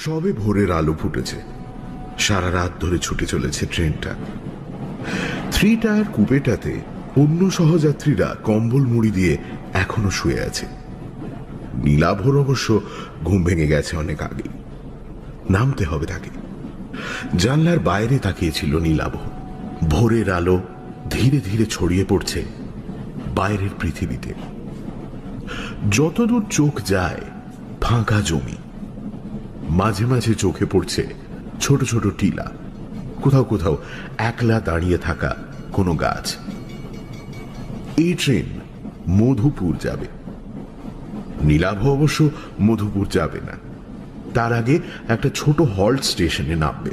সবে ভোরের আলো ফুটেছে। সারা রাত ধরে ছুটে চলেছে ট্রেনটা। 3 টায়ার কুপেটাতে অন্য সহযাত্রীরা কম্বল মুড়ি দিয়ে এখনো শুয়ে আছে। নীলাভর অবশ্য ঘুম ভেঙে গেছে অনেক আগে। নামতে হবে তাকে। জানলার বাইরে তাকিয়েছিল নীলাভ। ভোরের আলো ধীরে ধীরে ছড়িয়ে পড়ছে বাইরের পৃথিবীতে। যতদূর চোখ যায় ফাঁকা জমি, মাঝে মাঝে চোখে পড়ছে ছোট ছোট টিলা, কোথাও কোথাও একলা দাঁড়িয়ে থাকা কোনো গাছ। এই ট্রেন মধুপুর যাবে। নীলাভ অবশ্য মধুপুর যাবে না, তার আগে একটা ছোট হল্ট স্টেশনে নামবে।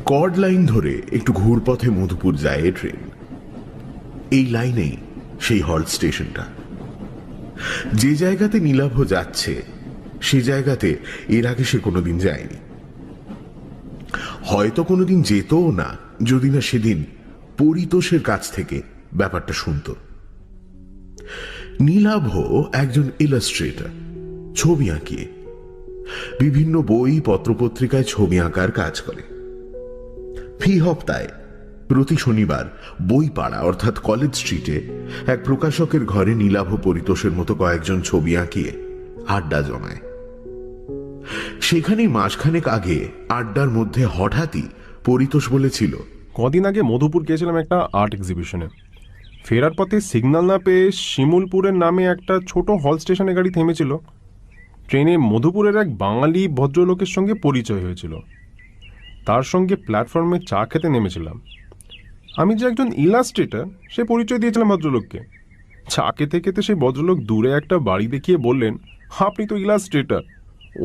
কর্ড লাইন ধরে একটু ঘুরপথে মধুপুর যায় এই ট্রেন। এই লাইনেই সেই হল্ট স্টেশনটা। যে জায়গাতে নীলাভ যাচ্ছে সে জায়গাতে এর আগে সে কোনোদিন যায়নি। হয়তো কোনোদিন যেতও না যদি না সেদিন পরিতোষের কাছ থেকে ব্যাপারটা শুনত। নীলাভ একজন ইলাস্ট্রেটর, ছবি আঁকিয়ে বিভিন্ন বই পত্রপত্রিকায় ছবি আঁকার কাজ করে। ফি হপ্তায় প্রতি শনিবার বই পাড়া অর্থাৎ কলেজ স্ট্রিটে এক প্রকাশকের ঘরে নীলাভ পরিতোষের মতো কয়েকজন ছবি আঁকিয়ে আড্ডা জমায়। সেখানেই মাসখানেক আগে আড্ডার মধ্যে হঠাৎই পরিতোষ বলেছিল, কদিন আগে মধুপুর গিয়েছিলাম একটা আর্ট এক্সিবিশনে। ফেরার পথে সিগন্যাল না পেয়ে শিমুলপুরের নামে একটা ছোট হল স্টেশনে গাড়ি থেমেছিল। ট্রেনে মধুপুরের এক বাঙালি ভদ্রলোকের সঙ্গে পরিচয় হয়েছিল। তার সঙ্গে প্ল্যাটফর্মে চা খেতে নেমেছিলাম। আমি যে একজন ইলাস্ট্রেটর সে পরিচয় দিয়েছিলাম ভদ্রলোককে। চা খেতে খেতে সেই ভদ্রলোক দূরে একটা বাড়ি দেখিয়ে বললেন, আপনি তো ইলাস্ট্রেটর,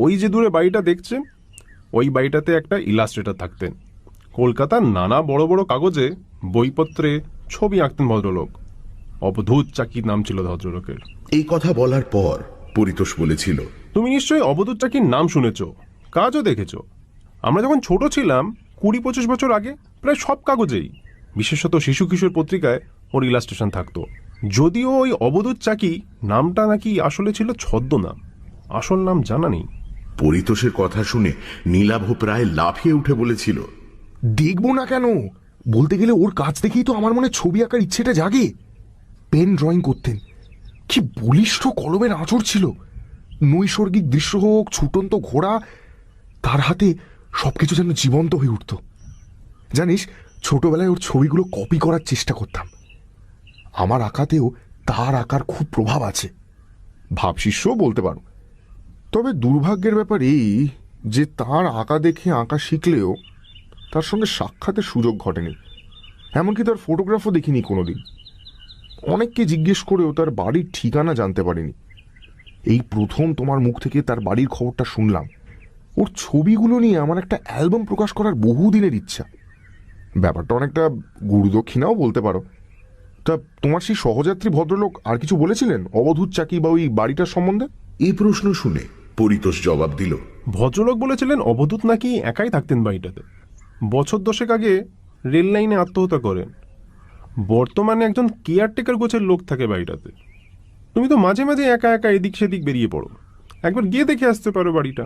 ওই যে দূরে বাড়িটা দেখছেন ওই বাড়িটাতে একটা ইলাস্ট্রেটর থাকতেন। কলকাতার নানা বড় বড় কাগজে বইপত্রে ছবি আঁকতেন ভদ্রলোক। অবধূত চাকি নাম ছিল ভদ্রলোকের। এই কথা বলার পর পরিতোষ বলেছিল, তুমি নিশ্চয়ই অবধূত চাকির নাম শুনেছ, কাজও দেখেছ। আমরা যখন ছোট ছিলাম 20-25 বছর আগে প্রায় সব কাগজেই, বিশেষত শিশু কিশোর পত্রিকায় ওর ইলাস্ট্রেশন থাকতো। যদিও ওই অবধূত চাকি নামটা নাকি আসলে ছিল ছদ্মনাম, আসল নাম জানা নেই। পরিতোষের কথা শুনে নীলাভ প্রায় লাফিয়ে উঠে বলেছিল, দেখবো না কেন? বলতে গেলে ওর কাজ দেখেই তো আমার মনে ছবি আঁকার ইচ্ছেটা জাগে। পেন ড্রয়িং করতেন, কি বলিষ্ঠ কলমের আঁচড় ছিল। নৈসর্গিক দৃশ্য হোক, ছুটন্ত ঘোড়া, তার হাতে সবকিছু যেন জীবন্ত হয়ে উঠত। জানিস, ছোটবেলায় ওর ছবিগুলো কপি করার চেষ্টা করতাম। আমার আঁকাতেও তার আঁকার খুব প্রভাব আছে, ভাবশিষ্যও বলতে পারো। তবে দুর্ভাগ্যের ব্যাপার এই যে তার আঁকা দেখে আঁকা শিখলেও তার সঙ্গে সাক্ষাতের সুযোগ ঘটেনি। এমনকি তার ফটোগ্রাফও দেখিনি কোনোদিন। অনেককে জিজ্ঞেস করেও তার বাড়ির ঠিকানা জানতে পারিনি। এই প্রথম তোমার মুখ থেকে তার বাড়ির খবরটা শুনলাম। ওর ছবিগুলো নিয়ে আমার একটা অ্যালবাম প্রকাশ করার বহুদিনের ইচ্ছা। ব্যাপারটা অনেকটা গুরুদক্ষিণাও বলতে পারো। তা তোমার সেই সহযাত্রী ভদ্রলোক আর কিছু বলেছিলেন অবধূত চাকি বা ওই বাড়িটার সম্বন্ধে? এই প্রশ্ন শুনে পরিতোষ জবাব দিল, ভদ্রলোক বলেছিলেন অবধূত নাকি একাই থাকতেন বাড়িটাতে। বছর 10 আগে রেল লাইনে আত্মহত্যা করেন। বর্তমানে একজন কেয়ারটেকার গোছের লোক থাকে বাড়িটাতে। তুমি তো মাঝে মাঝে একা একা এদিক সেদিক বেরিয়ে পড়ো, একবার গিয়ে দেখে আসতে পারো বাড়িটা।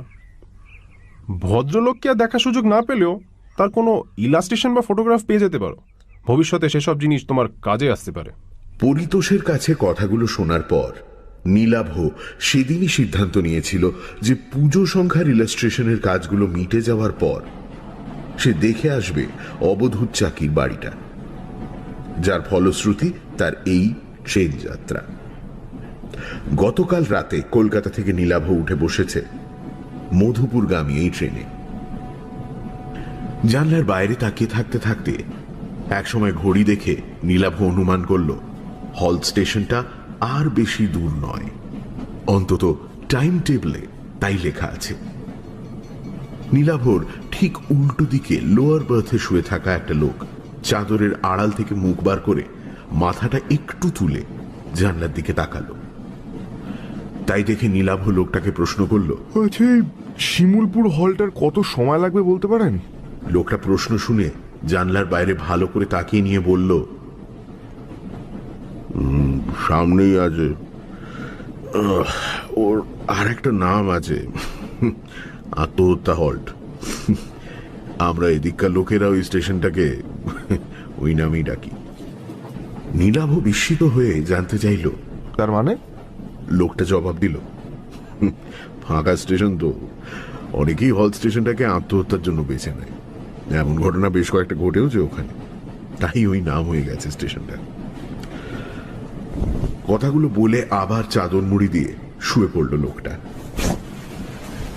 ভদ্রলোককে আর দেখার সুযোগ না পেলেও তার কোনো ইলাস্ট্রেশন বা ফটোগ্রাফ পেয়ে যেতে পারো। ভবিষ্যতে সেসব জিনিস তোমার কাজে আসতে পারে। পরিতোষের কাছে কথাগুলো শোনার পর নীলাভ সেদিনই সিদ্ধান্ত নিয়েছিল যে পুজো সংখ্যার ইলাস্ট্রেশনের কাজগুলো মিটে যাওয়ার পর সে দেখে আসবে অবধূত চাকির বাড়িটা, যার ফলশ্রুতি তার এই ট্রেন যাত্রা। গতকাল রাতে কলকাতা থেকে নীলাভ উঠে বসেছে মধুপুরগামী এই ট্রেনে। জানলার বাইরে তাকিয়ে থাকতে থাকতে একসময় ঘড়ি দেখে নীলাভ অনুমান করল হল স্টেশনটা আর বেশি দূর নয়, অন্তত টাইম টেবলে তাই লেখা আছে। নীলাভর ঠিক উল্টো দিকে লোয়ার বার্থে শুয়ে থাকা একটা লোক চাদরের আড়াল থেকে মুখ বার করে মাথাটা একটু তুলে জানলার দিকে তাকালো। তাই দেখে নীলাভ লোকটাকে প্রশ্ন করল, আচ্ছা, শিমুলপুর হলটার কত সময় লাগবে বলতে পারেন? লোকটা প্রশ্ন শুনে জানলার বাইরে ভালো করে তাকিয়ে নিয়ে বলল, সামনেই আছে, ওর আর একটা নাম আছে, আত্মহত্যা হল্ট। আমরা এদিককার লোকেরা ওই স্টেশনটাকে ওই নামেই ডাকি। নীলাভ বিস্মিত হয়ে জানতে চাইল, তার মানে? লোকটা জবাব দিল, ফাঁকা স্টেশন তো, অনেকেই হল স্টেশনটাকে আত্মহত্যার জন্য বেছে নেয়। এমন ঘটনা বেশ কয়েকটা ঘটেওছে ওখানে, তাই ওই নাম হয়ে গেছে স্টেশনটা। কথাগুলো বলে আবার চাদর মুড়ি দিয়ে শুয়ে পড়ল লোকটা।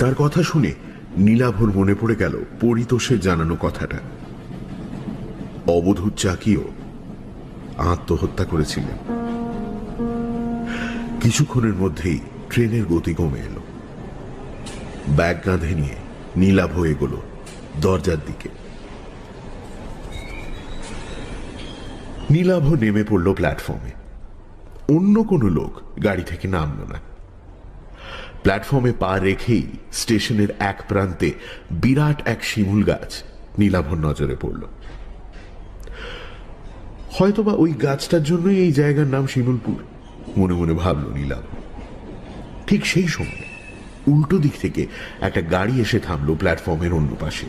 তার কথা শুনে নীলাভর মনে পড়ে গেল পরিতোষের জানানো কথাটা। অবধূত চাকিও আত্মহত্যা করেছিলেন। কিছুক্ষণের মধ্যেই ট্রেনের গতি কমে এলো। ব্যাগ কাঁধে নিয়ে নীলাভ এগোলো দরজার দিকে। নীলাভ নেমে পড়ল প্ল্যাটফর্মে। অন্য কোনো লোক গাড়ি থেকে নামল না। প্ল্যাটফর্মে পা রেখেই স্টেশনের এক প্রান্তে বিরাট এক শিমুল গাছ নীলাভর নজরে পড়ল। হয়তোবা ওই গাছটার জন্যই এই জায়গার নাম শিমুলপুর, মনে মনে ভাবল নীলাভ। ঠিক সেই সময় উল্টো দিক থেকে একটা গাড়ি এসে থামলো প্ল্যাটফর্মের অন্য পাশে।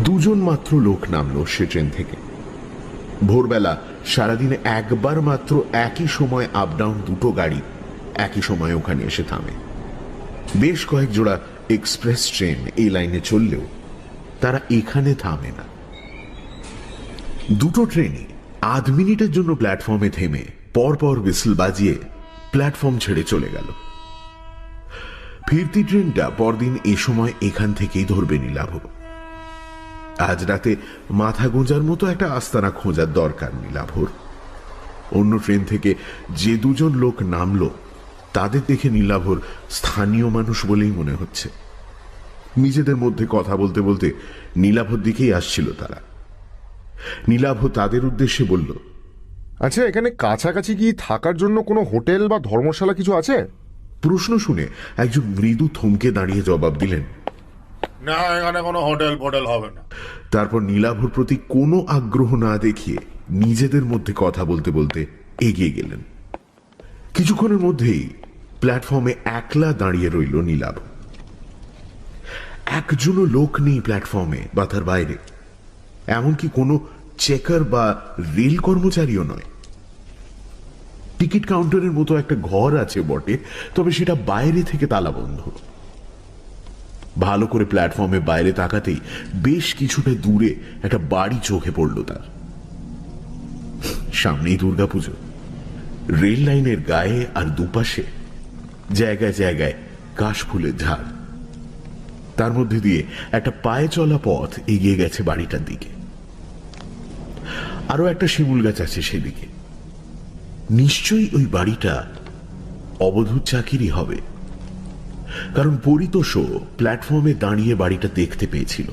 দুজন মাত্র লোক নামলো সে ট্রেন থেকে। ভোরবেলা সারাদিনে একবার মাত্র একই সময় আপ ডাউন দুটো গাড়ি একই সময় ওখানে এসে থামে। বেশ কয়েক জোড়া এক্সপ্রেস ট্রেন এই লাইনে চললেও তারা এখানে থামে না। দুটো ট্রেনই আধ মিনিটের জন্য প্ল্যাটফর্মে থেমে পরপর হুইসল বাজিয়ে প্ল্যাটফর্ম ছেড়ে চলে গেল। ফিরতি ট্রেনটা পরদিন এ সময় এখান থেকেই ধরবে নীলাভ। আজ রাতে মাথা গোঁজার মতো একটা আস্তানা খোঁজার দরকার নীলাভর। অন্য ট্রেন থেকে যে দুজন লোক নামলো তাদের দেখে নীলাভর স্থানীয় মানুষ বলেই মনে হচ্ছে। নিজেদের মধ্যে কথা বলতে বলতে নীলাভর দিকেই আসছিল তারা। নীলাভ তাদের উদ্দেশ্যে বলল, আচ্ছা, এখানে কাছাকাছি কি থাকার জন্য কোনো হোটেল বা ধর্মশালা কিছু আছে? প্রশ্ন শুনে একজন মৃদু থমকে দাঁড়িয়ে জবাব দিলেন, না, এখানে কোনো হোটেল ফোটেল হবে না। তারপর নীলাভর প্রতি কোনো আগ্রহ না দেখিয়ে নিজেদের মধ্যে কথা বলতে বলতে এগিয়ে গেলেন। কিছুক্ষণের মধ্যেই প্ল্যাটফর্মে একলা দাঁড়িয়ে রইল নীলাভ। একজনও লোক নেই প্ল্যাটফর্মে বা তার বাইরে, এমনকি কোনো চেকার বা রেল কর্মচারীও নয়। টিকিট কাউন্টারের মতো একটা ঘর আছে বটে, তবে সেটা বাইরে থেকে তালাবন্ধ। ভালো করে প্ল্যাটফর্মে বাইরে তাকাতেই বেশ কিছুটা দূরে একটা বাড়ি চোখে পড়ল তার। সামনেই দুর্গাপুজো। রেল লাইনের গায়ে আর দুপাশে জায়গায় জায়গায় কাশফুলের ঝাড়। তার মধ্যে দিয়ে একটা পায়ে চলা পথ এগিয়ে গেছে বাড়িটার দিকে। আরো একটা শিমুল গাছ আছে সেদিকে। নিশ্চয়ই ওই বাড়িটা অবধূত চাকিরই হবে, কারণ পরিতোষও প্ল্যাটফর্মে দাঁড়িয়ে বাড়িটা দেখতে পেয়েছিল।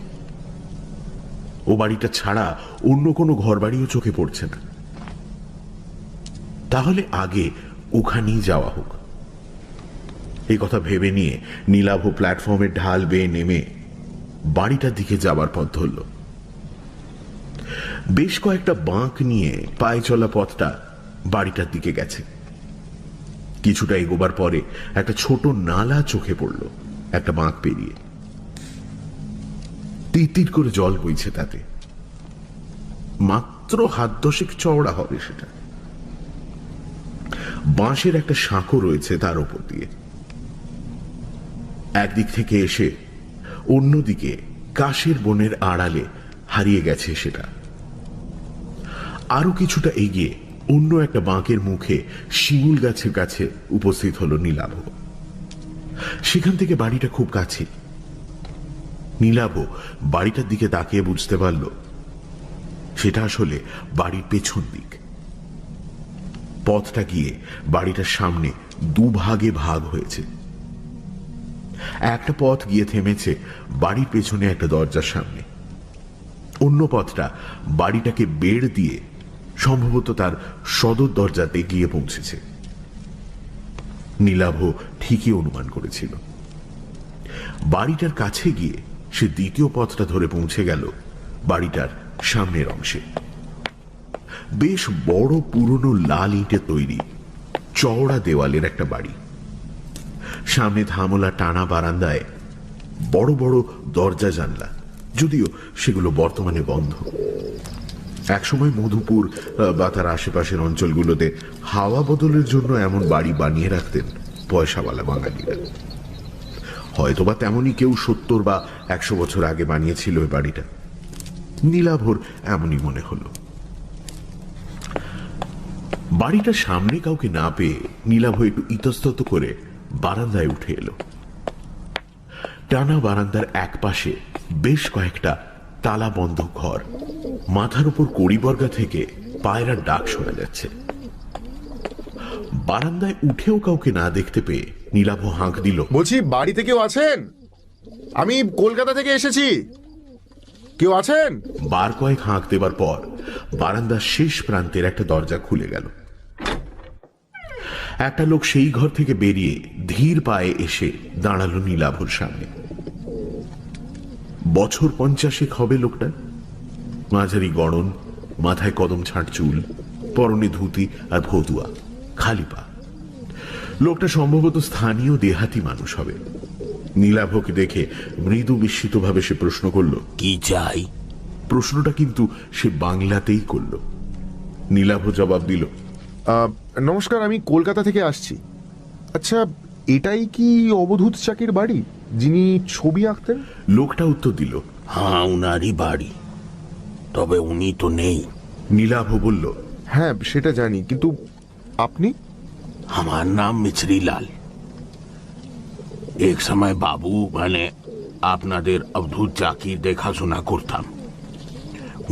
ও বাড়িটা ছাড়া অন্য কোনো ঘর বাড়িও চোখে পড়ছে না। তাহলে আগে ওখানেই যাওয়া হোক। এই কথা ভেবে নিয়ে নীলাভ প্ল্যাটফর্মের ঢাল বেয়ে নেমে বাড়িটার দিকে যাবার পথ ধরল। বেশ কয়েকটা বাঁক নিয়ে পায়ে চলা পথটা বাড়িটার দিকে গেছে। কিছুটা এগোবার পরে একটা ছোট নালা চোখে পড়ল একটা বাঁক পেরিয়ে। তির করে জল বইছে তাতে। মাত্র হাত দশেক চওড়া হবে সেটা। বাঁশের একটা সাঁকো রয়েছে তার উপর দিয়ে। একদিক থেকে এসে অন্যদিকে কাশের বনের আড়ালে হারিয়ে গেছে সেটা। আরো কিছুটা এগিয়ে অন্য একটা বাঁকের মুখে শিমুল গাছের কাছে উপস্থিত হলো নীলাভ। সেখান থেকে বাড়িটা খুব কাছে। নীলাভ বাড়িটার দিকে তাকিয়ে বুঝতে পারল সেটা আসলে বাড়ির পেছন দিক। পথটা গিয়ে বাড়িটার সামনে দুভাগে ভাগ হয়েছে। একটা পথ গিয়ে থেমেছে বাড়ির পেছনে একটা দরজার সামনে। অন্য পথটা বাড়িটাকে বেড় দিয়ে সম্ভবত তার সদর দরজাতে গিয়ে পৌঁছেছে। নীলাভ ঠিকই অনুমান করেছিল। বাড়িটার কাছে গিয়ে সে দ্বিতীয় পথটা ধরে পৌঁছে গেল বাড়িটার সামনের অংশে। বেশ বড় পুরনো লাল ইটে তৈরি চওড়া দেওয়ালের একটা বাড়ি। সামনে ধামলা টানা বারান্দায় বড় বড় দরজা জানলা, যদিও সেগুলো বর্তমানে বন্ধ। একসময় মধুপুর বা তার আশেপাশের অঞ্চলগুলোতে হাওয়া বদলের জন্য এমন বাড়ি বানিয়ে রাখতেন পয়সাওয়ালা বাঙালিরা। হয়তোবা তেমনই কেউ 70 বা 100 বছর আগে বানিয়েছিল ওই বাড়িটা। নীলাভর এমনই মনে হলো। বাড়িটার সামনে কাউকে না পেয়ে নীলাভ একটু ইতস্তত করে বারান্দায় উঠে এলো। টানা বারান্দার এক পাশে বেশ কয়েকটা তালা বন্ধ ঘর, মাথার উপর কড়িবর্গা থেকে পায়রার ডাক শোনা যাচ্ছে। বারান্দায় উঠেও কাউকে না দেখতে পেয়ে নীলাভ হাঁক দিল, বলছি, বাড়িতে কেউ আছেন? আমি কলকাতা থেকে এসেছি, কেউ আছেন? বার কয়েক হাঁক দেবার পর বারান্দার শেষ প্রান্তের একটা দরজা খুলে গেল। একটা লোক সেই ঘর থেকে বেরিয়ে ধীর পায়ে এসে দাঁড়ালো নীলাভর সামনে। বছর 50 হবে লোকটা। মাঝারি গড়ন, মাথায় কদম ছাঁট চুল, পরনে ধুতি আর ভতুয়া, খালি পা। লোকটা সম্ভবত স্থানীয় দেহাতি মানুষ হবে। নীলাভকে দেখে মৃদু বিস্মিত ভাবে সে প্রশ্ন করল, কি চাই? প্রশ্নটা কিন্তু সে বাংলাতেই করল। নীলাভ জবাব দিল, নমস্কার, আমি কলকাতা থেকে আসছি। আচ্ছা, এটাই কি অবধূত চাকির বাড়ি, যিনি ছবি আঁকতেন? লোকটা উত্তর দিল, হ্যাঁ, উনারই বাড়ি, তবে উনি তো নেই। নীলাভ বলল, হ্যাঁ, সেটা জানি, কিন্তু আপনি? আমার নাম মিছরিলাল। এক সময় বাবু মানে আপনাদের অবধূত চাকির দেখাশোনা করতাম।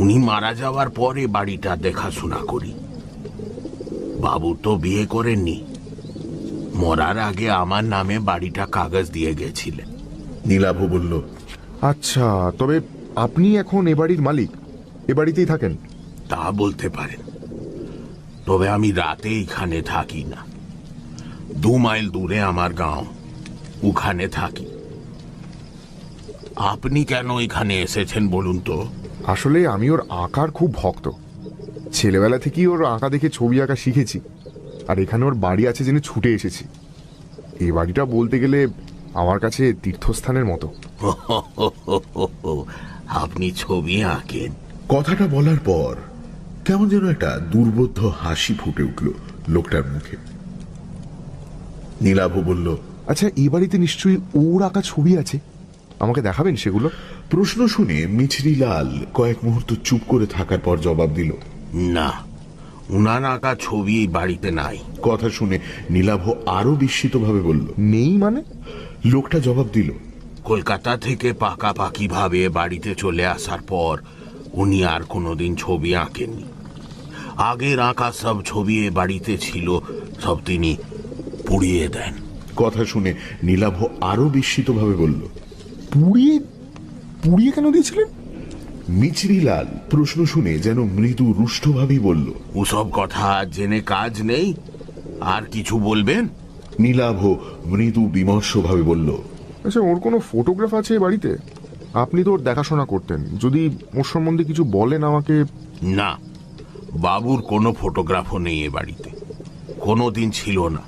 উনি মারা যাওয়ার পরে বাড়িটা দেখাশোনা করি। বাবু তো বিয়ে করেননি, মরার আগে আমার নামে বাড়িটা কাগজ দিয়ে গেছিলেন। নীলাভ বলল, আচ্ছা, তবে আপনি এখন এ বাড়ির মালিক, এ বাড়িতেই থাকেন? তা বলতে পারেন, তবে আমি রাতে এখানে থাকি না। 2 মাইল দূরে আমার গাঁও, ওখানে থাকি। আপনি কেন এখানে এসেছেন বলুন তো? আসলে আমি ওর আঁকার খুব ভক্ত। ছেলেবেলা থেকেই ওর আঁকা দেখে ছবি আঁকা শিখেছি, আর এখানে ওর বাড়ি আছে জেনে ছুটে এসেছি। এই বাড়িটা বলতে গেলে আমার কাছে তীর্থস্থানের মতো। আপনি ছবি আঁকেন? কথাটা বলার পর কেমন যেন একটা দুর্বোধ্য হাসি ফুটে উঠল লোকটার মুখে। নীলাভ বলল, আচ্ছা, এই বাড়িতে নিশ্চয়ই ওর আঁকা ছবি আছে, আমাকে দেখাবেন সেগুলো? প্রশ্ন শুনে মিছরিলাল কয়েক মুহূর্ত চুপ করে থাকার পর জবাব দিল, না, উনার আঁকা ছবি এই বাড়িতে নাই। কথা শুনে নীলাভ আরো বিস্মিত ভাবে বলল, নেই মানে? লোকটা জবাব দিল, কলকাতা থেকে পাকাপাকি ভাবে বাড়িতে চলে আসার পর উনি আর কোনোদিন ছবি আঁকেননি। আগের আঁকা সব ছবি এ বাড়িতে ছিল, সব তিনি পুড়িয়ে দেন। কথা শুনে নীলাভ আরো বিস্মিত ভাবে বলল, পুড়িয়ে? পুড়িয়ে কেন দিয়েছিলেন? মিছরিলাল প্রশ্ন শুনে যেন মৃদু রুষ্টভাবেই বলল, ওসব কথা জেনে কাজ নেই, আর কিছু বলবেন? নীলাভ মৃদু বিমর্ষ ভাবে বলল, আচ্ছা, ওর কোনো ফটোগ্রাফ আছে এই বাড়িতে? আপনি তো ওর দেখাশোনা করতেন, যদি ওর সম্বন্ধে কিছু বলেন আমাকে। না, বাবুর কোনো ফটোগ্রাফও নেই এ বাড়িতে, কোনোদিন ছিল না।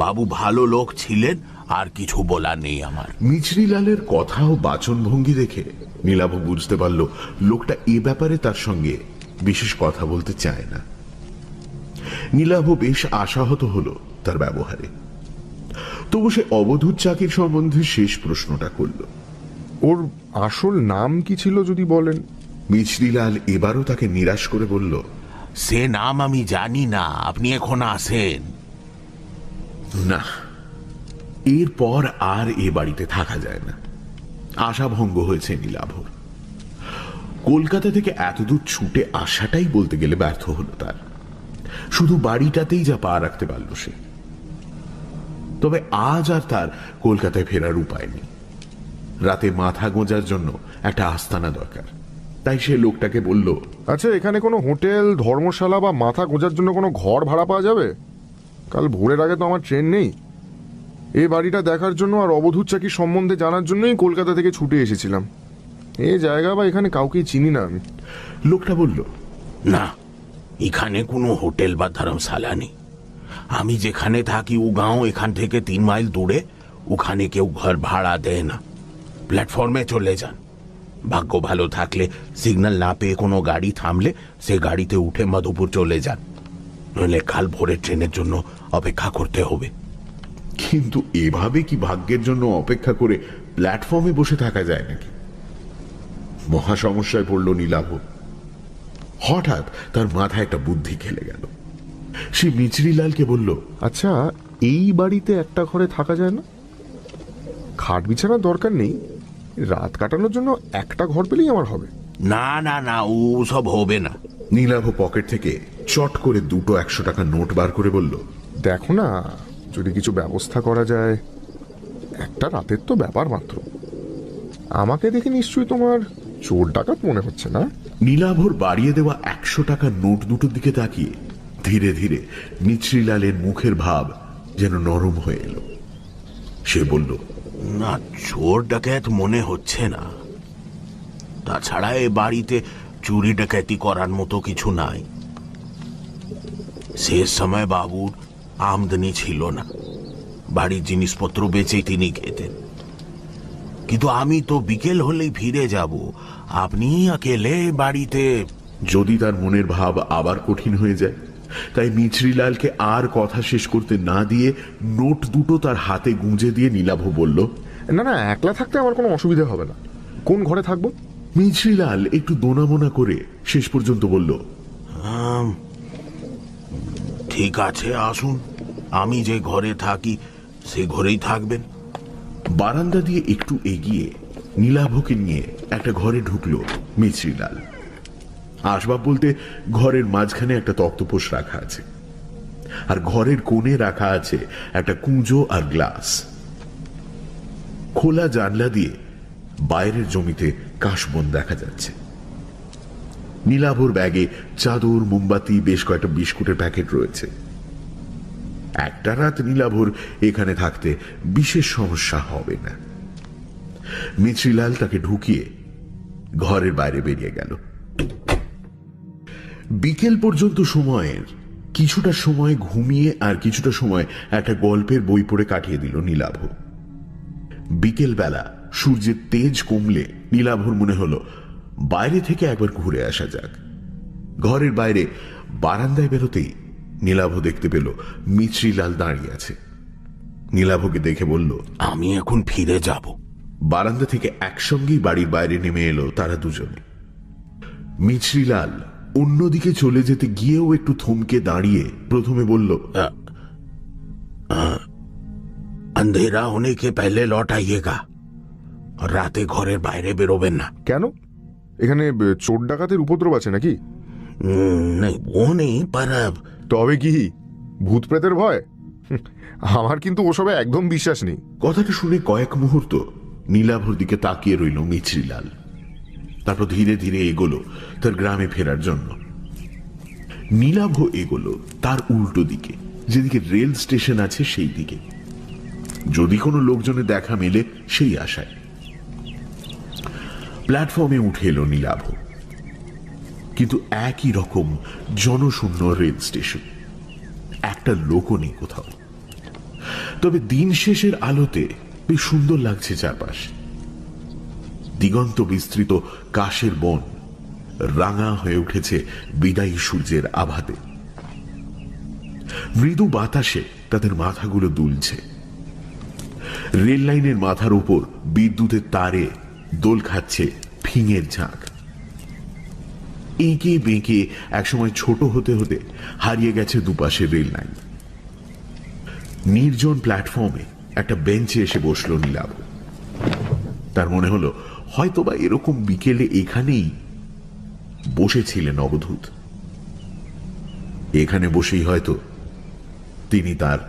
বাবু ভালো লোক ছিলেন, আর কিছু বলার নেই আমার। মিছরিলালের কথা ও বাচনভঙ্গি দেখে নীলাভ বুঝতে পারল লোকটা এ ব্যাপারে তার সঙ্গে বিশেষ কথা বলতে চায় না। নীলাভ বেশ আশাহত হলো তার ব্যবহারে। তবু সে অবধূত চাকির সম্বন্ধে শেষ প্রশ্নটা করল। ওর আসল নাম কি ছিল যদি বলেন? মিছরিলাল এবারও তাকে নিরাশ করে বলল, সে নাম আমি জানি না, আপনি এখন আসেন। না, এরপর আর এ বাড়িতে থাকা যায় না। আশাভঙ্গ হয়েছে নীলাভর। কলকাতা থেকে এতদূর ছুটে আসাটাই বলতে গেলে ব্যর্থ হলো তার। শুধু বাড়িটাতেই যা পা রাখতে পারল সে। তবে আজ আর তার কলকাতায় ফেরার উপায় নেই। রাতে মাথা গোঁজার জন্য একটা আস্তানা দরকার। তাই সে লোকটাকে বলল, আচ্ছা, এখানে কোনো হোটেল, ধর্মশালা বা মাথা গোঁজার জন্য কোনো ঘর ভাড়া পাওয়া যাবে? কাল ভোরের আগে তো আমার ট্রেন নেই। এই বাড়িটা দেখার জন্য আর অবধূত চাকির সম্বন্ধে জানার জন্যই কলকাতা থেকে ছুটে এসেছিলাম। এই জায়গা বা এখানে কাউকেই চিনি না আমি। লোকটা বলল, না, এখানে কোনো হোটেল বা ধর্মশালা নেই। আমি যেখানে থাকি ও গাঁও এখান থেকে 3 মাইল দূরে, ওখানে কেউ ঘর ভাড়া দেয় না। প্ল্যাটফর্মে চলে যান। ভাগ্য ভালো থাকলে সিগন্যাল না পেয়ে কোনো গাড়ি থামলে সে গাড়িতে উঠে মধুপুর চলে যান, নইলে কাল ভোরের ট্রেনের জন্য অপেক্ষা করতে হবে। কিন্তু এভাবে কি ভাগ্যের জন্য অপেক্ষা করে প্ল্যাটফর্মে বসে থাকা যায় নাকি? মহা সমস্যায় পড়ল নীলাভ। হঠাৎ তার মাথায় একটা বুদ্ধি খেলে গেল। সে মিচরিলালকে বলল, আচ্ছা, এই বাড়িতে একটা ঘরে থাকা যায় না? খাট বিছানার দরকার নেই, রাত কাটানোর জন্য একটা ঘর পেলেই আমার হবে। না না না, ও সব হবে না। নীলাভ পকেট থেকে চট করে দুটো 100 টাকার নোট বার করে বলল, দেখো না, যদি কিছু ব্যবস্থা করা যায়। একটা রাতের তো ব্যাপার মাত্র। আমাকে দেখে নিশ্চয়ই তোমার চোর ডাকাত মনে হচ্ছে না? নীলাভর বাড়িয়ে দেওয়া 100 টাকার নোট দুটোর দিকে তাকিয়ে ধীরে ধীরে মিচরিলালের মুখের ভাব যেন নরম হয়ে এলো। সে বলল, না, চোর ডাকাত মনে হচ্ছে না। তাছাড়া এ বাড়িতে চুরি ডাকাতি করার মতো কিছু নাই। শেষ সময় বাবুর আমদানি ছিল না, বাড়ির জিনিসপত্র বেচে তিনি খেতেন। কিন্তু আমি তো বিকেল হলেই ফিরে যাব, আপনি একেলে বাড়িতে। যদি তার মনের ভাব আবার কঠিন হয়ে যায়, তাই মিচরিলালকে আর কথা শেষ করতে না দিয়ে নোট দুটো তার হাতে গুঁজে দিয়ে নীলাভ বলল, না না, একলা থাকতে আমার কোনো অসুবিধা হবে না। কোন ঘরে থাকবো? মিচরিলাল একটু দোনামোনা করে শেষ পর্যন্ত বলল, ঠিক আছে, আসুন। আমি যে ঘরে থাকি সে ঘরেই থাকবেন। বারান্দা দিয়ে একটু এগিয়ে নীলাভকে নিয়ে একটা ঘরে ঢুকলো মিচরিলাল। আসবাব বলতে ঘরের মাঝখানে একটা তক্তপোষ রাখা আছে, আর ঘরের কোণে রাখা আছে একটা কুঁজো আর গ্লাস। খোলা জানলা দিয়ে বাইরের জমিতে কাশবন দেখা যাচ্ছে। নীলাভর ব্যাগে চাদর, মোমবাতি, বেশ কয়েকটা বিস্কুটের প্যাকেট রয়েছে। একটা রাত নীলাভর এখানে থাকতে বিশেষ সমস্যা হবে না। মিচরিলাল তাকে ঢুকিয়ে ঘরের বাইরে বেরিয়ে গেল। বিকেল পর্যন্ত সময়ের কিছুটা সময় ঘুমিয়ে আর কিছুটা সময় একটা গল্পের বই পড়ে কাটিয়ে দিল নীলাভ। বিকেল বেলা সূর্যের তেজ কমলে নীলাভর মনে হলো বাইরে থেকে একবার ঘুরে আসা যাক। ঘরের বাইরে বারান্দায় বেরোতেই নীলাভ দেখতে পেল মিচরিলাল দাঁড়িয়ে আছে। নীলাভকে দেখে বলল, আমি এখন ফিরে যাব। বারান্দা থেকে একসঙ্গেই বাড়ির বাইরে নেমে এলো তারা দুজনে। মিচরিলাল অন্যদিকে চলে যেতে গিয়েও একটু থমকে দাঁড়িয়ে প্রথমে বলল, अंधेरा होने के पहले लौट आइएगा, और राते ঘরের বাইরে বেরোবেন না। কেন? এখানে চোর ডাকাতের উপদ্রব আছে নাকি? नहीं, वो नहीं, पर তবে কি ভূত প্রেতের ভয়? আমার কিন্তু ওসবে একদম বিশ্বাস নেই। কথাটা শুনে কয়েক মুহূর্ত নীলাভর দিকে তাকিয়ে রইল মিচরিলাল। তারপর ধীরে ধীরে এগোলো তার গ্রামে ফেরার জন্য। নীলাভ এগোলো তার উল্টো দিকে, যেদিকে রেল স্টেশন আছে সেই দিকে, যদি কোনো লোকজনের দেখা মেলে সেই আশায়। প্ল্যাটফর্মে উঠে এলো নীলাভ, কিন্তু একই রকম জনশূন্য রেল স্টেশন, একটা লোকও নেই কোথাও। তবে দিন শেষের আলোতে বেশ সুন্দর লাগছে চারপাশ। দিগন্ত বিস্তৃত কাশের বন রাঙা হয়ে উঠেছে বিদায়ী সূর্যের আভাতে। মৃদু বাতাসে তাদের মাথাগুলো দুলছে। রেল লাইনের মাথার উপর বিদ্যুতের তারে দোল খাচ্ছে ফিঙের ঝাঁক। এঁকে বেঁকে একসময় ছোট হতে হতে হারিয়ে গেছে দুপাশের রেল লাইন। নির্জন প্ল্যাটফর্মে একটা বেঞ্চে এসে বসল নীলাভ। তার মনে হলো হয়তোবা এরকম বিকেলে এখানেই বসেছিলেন অবধূত। এখানে বসেই হয়তো তিনি তার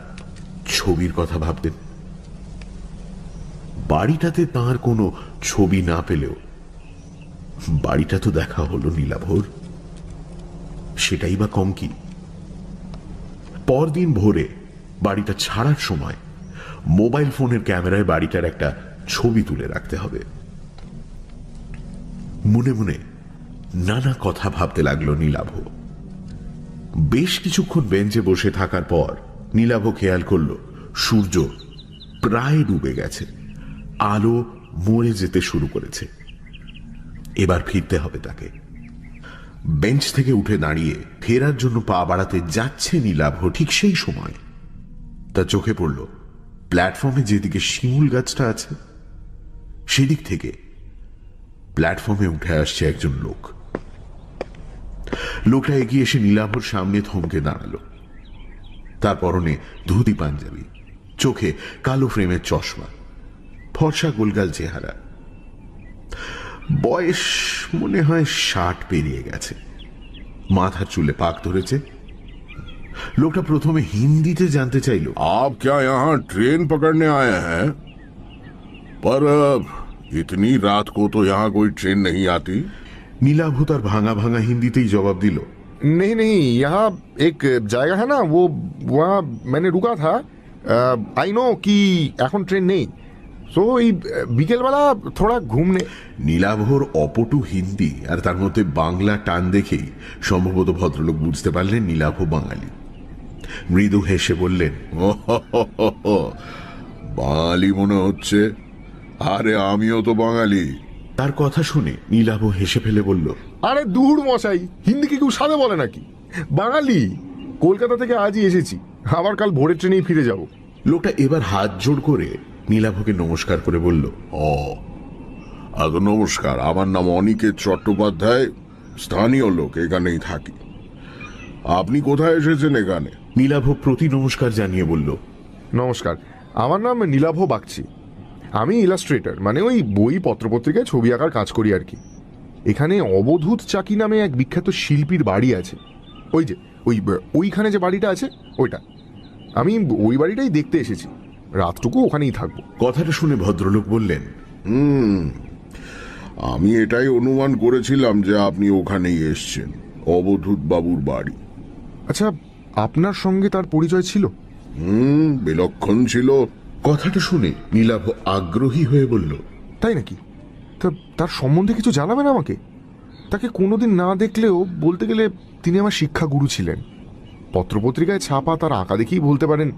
ছবির কথা ভাবতেন। বাড়িটাতে তার কোনো ছবি না পেলেও বাড়িটা তো দেখা হলো নীলাভর, সেটাই বা কম কি। পরদিন ভোরে বাড়িটা ছাড়ার সময় মোবাইল ফোনের ক্যামেরায় বাড়িটার একটা ছবি তুলে রাখতে হবে। মনে মনে নানা কথা ভাবতে লাগলো নীলাভ। বেশ কিছুক্ষণ বেঞ্চে বসে থাকার পর নীলাভ খেয়াল করল সূর্য প্রায় ডুবে গেছে, আলো মরে যেতে শুরু করেছে। এবার ফিরতে হবে তাকে। বেঞ্চ থেকে উঠে দাঁড়িয়ে ফেরার জন্য পা বাড়াতে যাচ্ছে নীলাভ, ঠিক সেই সময় তার চোখে পড়ল প্ল্যাটফর্মে যেদিকে শিমুল গাছটা আছে সেদিক থেকে প্ল্যাটফর্মে উঠে আসছে একজন লোক। লোকটা এগিয়ে এসে নীলাভর সামনে থমকে দাঁড়ালো। তার পরনে ধুতি পাঞ্জাবি, চোখে কালো ফ্রেমের চশমা, ফর্সা গোলগাল চেহারা, বয়স মনে হয় 60 পেরিয়ে গেছে, মাথার চুলে পাক ধরেছে। লোকটা প্রথমে হিন্দিতে জানতে চাইল, आप क्या यहाँ ट्रेन पकड़ने आए हैं? पर इतनी रात को तो यहाँ कोई ट्रेन नहीं आती। নীলাভ তার ভাঙা ভাঙা হিন্দিতেই জবাব দিল, नहीं नहीं, यहाँ एक जगह है ना, वो वहाँ मैंने रुका था। आई नो कि এখন ট্রেন নেই, সো এই বিকেলবেলা থোড়া ঘুমনে। নীলাভর অপটু হিন্দি আর তার মধ্যে বাংলা টান দেখেই সম্ভবত ভদ্রলোক বুঝতে পারলেন নীলাভ বাঙালি। মৃদু হেসে বললেন, বাঙালি মনে হচ্ছে। আরে আমিও তো বাঙালি। তার কথা শুনে নীলাভ হেসে ফেলে বলল, আরে দূর মশাই, হিন্দি কি কেউ সাদে বলে নাকি? বাঙালি, কলকাতা থেকে আজই এসেছি, আবার কাল ভোরের ট্রেনেই ফিরে যাব। লোকটা এবার হাত জোড় করে নীলাভকে নমস্কার করে বলল, ও নমস্কার, আমার নাম অনিকেত চট্টোপাধ্যায়, স্থানীয় লোক, এখানেই থাকি। আপনি কোথায় এসেছেন এখানে? নীলাভ প্রতি নমস্কার জানিয়ে বলল, নমস্কার, আমার নাম নীলাভ বাগচি। আমি ইলাস্ট্রেটর, মানে ওই বই পত্রপত্রিকায় ছবি আঁকার কাজ করি আর কি। এখানে অবধূত চাকি নামে এক বিখ্যাত শিল্পীর বাড়ি আছে, ওই যে ওইখানে যে বাড়িটা আছে ওইটা। আমি ওই বাড়িটাই দেখতে এসেছি, রাতটুকু ওখানেই থাকবো। কথাটা শুনে ভদ্রলোক বললেন, আমি এটাই অনুমান করেছিলাম যে আপনি ওখানেই এসছেন, অবধূত বাবুর বাড়ি। আচ্ছা, আপনার সঙ্গে তার পরিচয় ছিল? বিলক্ষণ ছিল। কথাটা শুনে নীলাভ আগ্রহী হয়ে বলল, তাই নাকি? তা তার সম্বন্ধে কিছু জানাবেন আমাকে? তাকে কোনোদিন না দেখলেও বলতে গেলে তিনি আমার শিক্ষাগুরু ছিলেন। পত্রপত্রিকায় ছাপা তার আঁকা দেখেই বলতে পারেন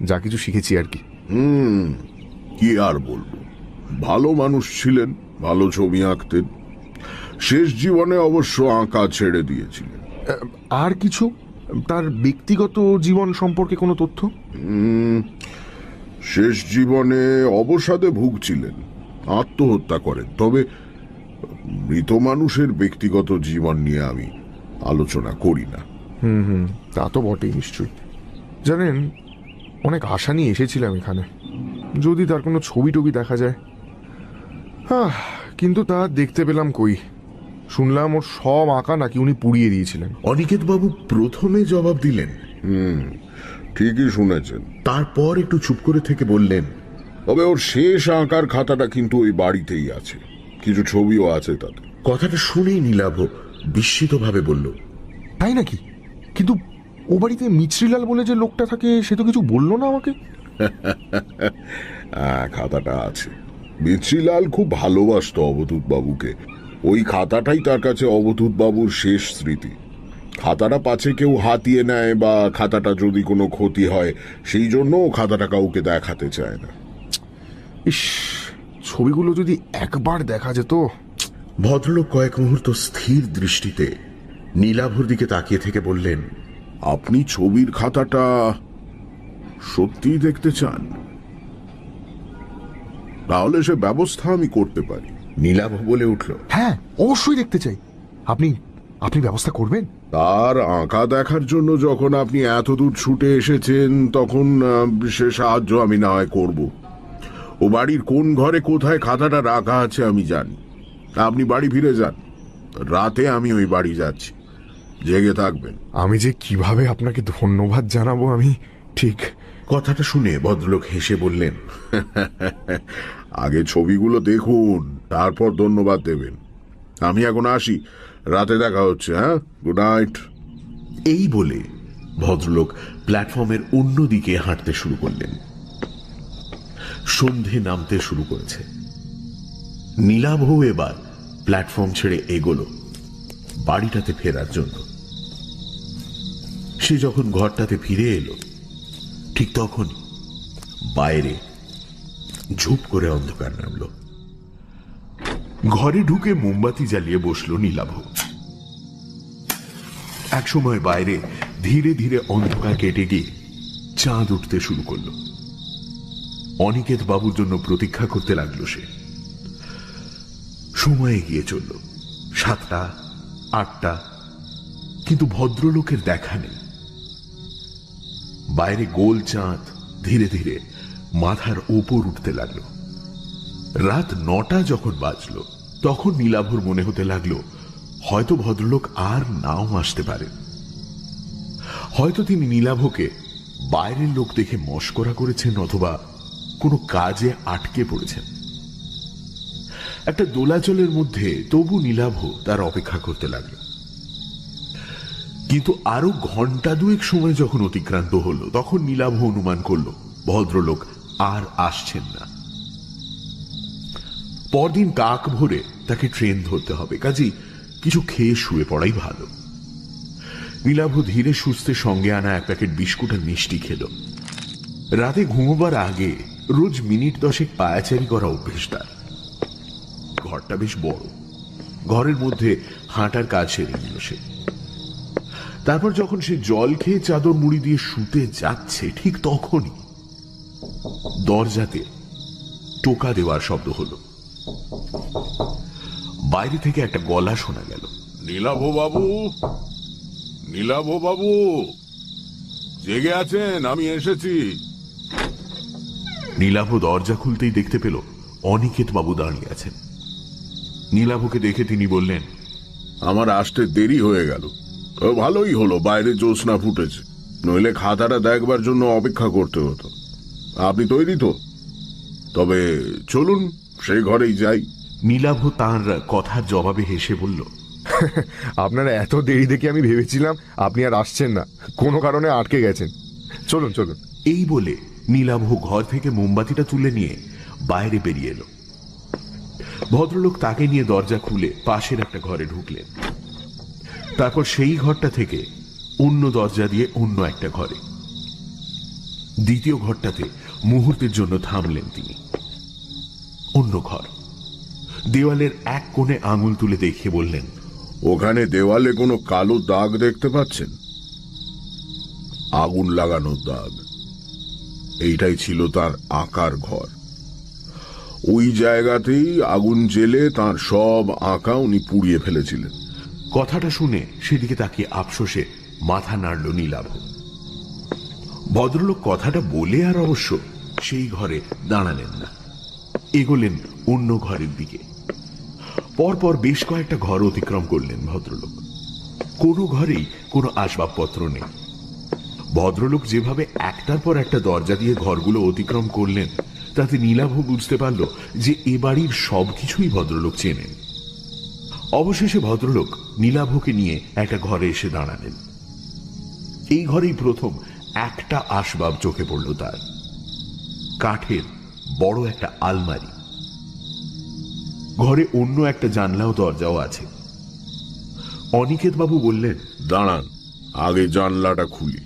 যা কিছু শিখেছি আর কি। কি আর বলবো, ভালো মানুষ ছিলেন, ভালো ছবি আঁকতেন। শেষ জীবনে অবশ্য আঁকা ছেড়ে দিয়েছিলেন। আর কিছু তার ব্যক্তিগত জীবন সম্পর্কে কোনো তথ্য? শেষ জীবনে অবসাদে ভুগছিলেন, আত্মহত্যা করেন। তবে মৃত মানুষের ব্যক্তিগত জীবন নিয়ে আমি আলোচনা করি না। তা তো বটেই নিশ্চয়ই। জানেন, অনেক আশা নিয়ে এসেছিলাম এখানে, যদি তার কোনো ছবি টবি দেখা যায়। কিন্তু তা দেখতে পেলাম কই। শুনলাম ওর সব আঁকা নাকি উনি পুড়িয়ে দিয়েছিলেন। অনিকেত বাবু প্রথমে জবাব দিলেন, ঠিকই শুনেছেন। তারপর একটু চুপ করে থেকে বললেন, তবে ওর শেষ আঁকার খাতাটা কিন্তু ওই বাড়িতেই আছে, কিছু ছবিও আছে তাতে। কথাটা শুনেই নীলাভ বিস্মিতভাবে বলল, তাই নাকি? কিন্তু ও বাড়িতে মিছরিলাল বলে যে লোকটা থাকে, সে তো কিছু বললো না আমাকে। খাতাটা আছে। মিছরিলাল খুব ভালোবাসতো অবধূত বাবুকে। ওই খাতাটাই তার কাছে অবধূত বাবুর শেষ স্মৃতি। খাতাটা পাছে কেউ হাতিয়ে নেয় বা খাতাটা যদি কোনো ক্ষতি হয়, সেই জন্য খাতাটা কাউকে দেখাতে চায় না। ইস, ছবিগুলো যদি একবার দেখা যেত। ভদ্রলোক কয়েক মুহূর্ত স্থির দৃষ্টিতে নীলাভর দিকে তাকিয়ে থেকে বললেন, আপনি ছবির খাতাটা সত্যিই দেখতে চান? তাহলে সে ব্যবস্থা আমি করতে পারি। নীলাভ বলে উঠল, হ্যাঁ, অবশ্যই দেখতে চাই। আপনি আপনি ব্যবস্থা করবেন? তার আঁকা দেখার জন্য যখন আপনি এত দূর ছুটে এসেছেন, তখন সে সাহায্য আমি না হয় করব। ও বাড়ির কোন ঘরে কোথায় খাতাটা রাখা আছে আমি জানি। আপনি বাড়ি ফিরে যান, রাতে আমি ওই বাড়ি যাচ্ছি, জেগে থাকবেন। আমি যে কিভাবে আপনাকে ধন্যবাদ জানাবো আমি ঠিক। কথাটা শুনে ভদ্রলোক হেসে বললেন, আগে ছবিগুলো দেখুন, তারপর ধন্যবাদ দেবেন। আমি এখন আসি, রাতে দেখা হচ্ছে। হ্যাঁ, গুড নাইট। এই বলে ভদ্রলোক প্ল্যাটফর্মের অন্য দিকে হাঁটতে শুরু করলেন। সন্ধে নামতে শুরু করেছে। নীলাভ এবার প্ল্যাটফর্ম ছেড়ে এগোলো বাড়িটাতে ফেরার জন্য। সে যখন ঘরটাতে ফিরে এলো, ঠিক তখন বাইরে ঝুপ করে অন্ধকার নামলো। ঘরে ঢুকে মোমবাতি জ্বালিয়ে বসলো নীলাভ। একসময় বাইরে ধীরে ধীরে অন্ধকার কেটে গিয়ে চাঁদ উঠতে শুরু করলো। অনিকেত বাবুর জন্য প্রতীক্ষা করতে লাগলো সে। সময় এগিয়ে চলল, 7টা 8টা, কিন্তু ভদ্রলোকের দেখা নেই। বাইরে গোল চাঁদ ধীরে ধীরে মাথার ওপর উঠতে লাগলো। রাত 9টা যখন বাজলো তখন নীলাভর মনে হতে লাগলো হয়তো ভদ্রলোক আর নাও আসতে পারে। হয়তো তিনি নীলাভকে বাইরের লোক দেখে মশকরা করেছেন অথবা কোনো কাজে আটকে পড়েছেন। একটা দোলাচলের মধ্যে তবু নীলাভ তার অপেক্ষা করতে লাগলো। কিন্তু আরো ঘন্টা 2 সময় যখন অতিক্রান্ত হলো তখন নীলাভ অনুমান করলো ভদ্রলোক আর আসছেন না। পরদিন কাক ভোরে তাকে ট্রেন ধরতে হবে, কাজেই কিছু খেয়ে শুয়ে পড়াই ভালো। নীলাভ ধীরে সুস্থে সঙ্গে আনা 1 প্যাকেট বিস্কুট আর মিষ্টি খেল। রাতে ঘুমোবার আগে রোজ মিনিট 10 পায়াচারি করা অভ্যেস তার। ঘরটা বেশ বড়, ঘরের মধ্যে হাঁটার কাজ সেরে নিল সে। তারপর যখন সে জল খেয়ে চাদর মুড়ি দিয়ে শুতে যাচ্ছে ঠিক তখনই দরজাতে টোকা দেওয়ার শব্দ হলো। বাইরে থেকে একটা গলা শোনা গেল। নীলাভ বাবু, নীলাভ বাবু, জেগে আছেন? আমি এসেছি। নীলাভ দরজা খুলতেই দেখতে পেল অনিকেত বাবু দাঁড়িয়ে আছেন। নীলাভকে দেখে তিনি বললেন, আমার আসতে দেরি হয়ে গেল। ভালোই হলো বাইরে জ্যোৎস্না ফুটেছে, নইলে খাতাটা দেখবার জন্য অপেক্ষা করতে হতো। আপনি তৈরি তো? তবে চলুন সেই ঘরেই যাই। নীলাভ তাঁর কথার জবাবে হেসে বলল, আপনারা এত দেরি দেখে আমি ভেবেছিলাম আপনি আর আসছেন না, কোনো কারণে আটকে গেছেন। চলুন চলুন। এই বলে নীলাভ ঘর থেকে মোমবাতিটা তুলে নিয়ে বাইরে বেরিয়ে এলো। ভদ্রলোক তাকে নিয়ে দরজা খুলে পাশের একটা ঘরে ঢুকলেন। তারপর সেই ঘরটা থেকে অন্য দরজা দিয়ে অন্য একটা ঘরে। দ্বিতীয় ঘরটাতে মুহূর্তের জন্য থামলেন তিনি। অন্য ঘর, দেওয়ালের এক কোণে আঙুল তুলে দেখিয়ে বললেন, ওখানে দেওয়ালে কোনো কালো দাগ দেখতে পাচ্ছেন? আগুন লাগানোর দাগ। এইটাই ছিল তার আঁকার ঘর। ওই জায়গাতেই আগুন জেলে তার সব আঁকা উনি পুড়িয়ে ফেলেছিলেন। কথাটা শুনে সেদিকে তাকিয়ে আফসোসে মাথা নাড়ল নীলাভ। ভদ্রলোক কথাটা বলে আর অবশ্য সেই ঘরে দাঁড়ালেন না, এগোলেন অন্য ঘরের দিকে। পরপর বেশ কয়েকটা ঘর অতিক্রম করলেন ভদ্রলোক। কোনো ঘরেই কোনো আসবাবপত্র নেই। ভদ্রলোক যেভাবে একটার পর একটা দরজা দিয়ে ঘরগুলো অতিক্রম করলেন তাতে নীলাভ বুঝতে পারল যে এ বাড়ির সবকিছুই ভদ্রলোক চেনেন। অবশেষে ভদ্রলোক নীলাভকে নিয়ে একটা ঘরে এসে দাঁড়ালেন। এই ঘরেই প্রথম একটা আসবাব চোখে পড়ল তার, কাঠের বড় একটা আলমারি। ঘরে অন্য একটা জানলা ও দরজাও আছে। অনিকেত বাবু বললেন, দাঁড়ান, আগে জানলাটা খুলি।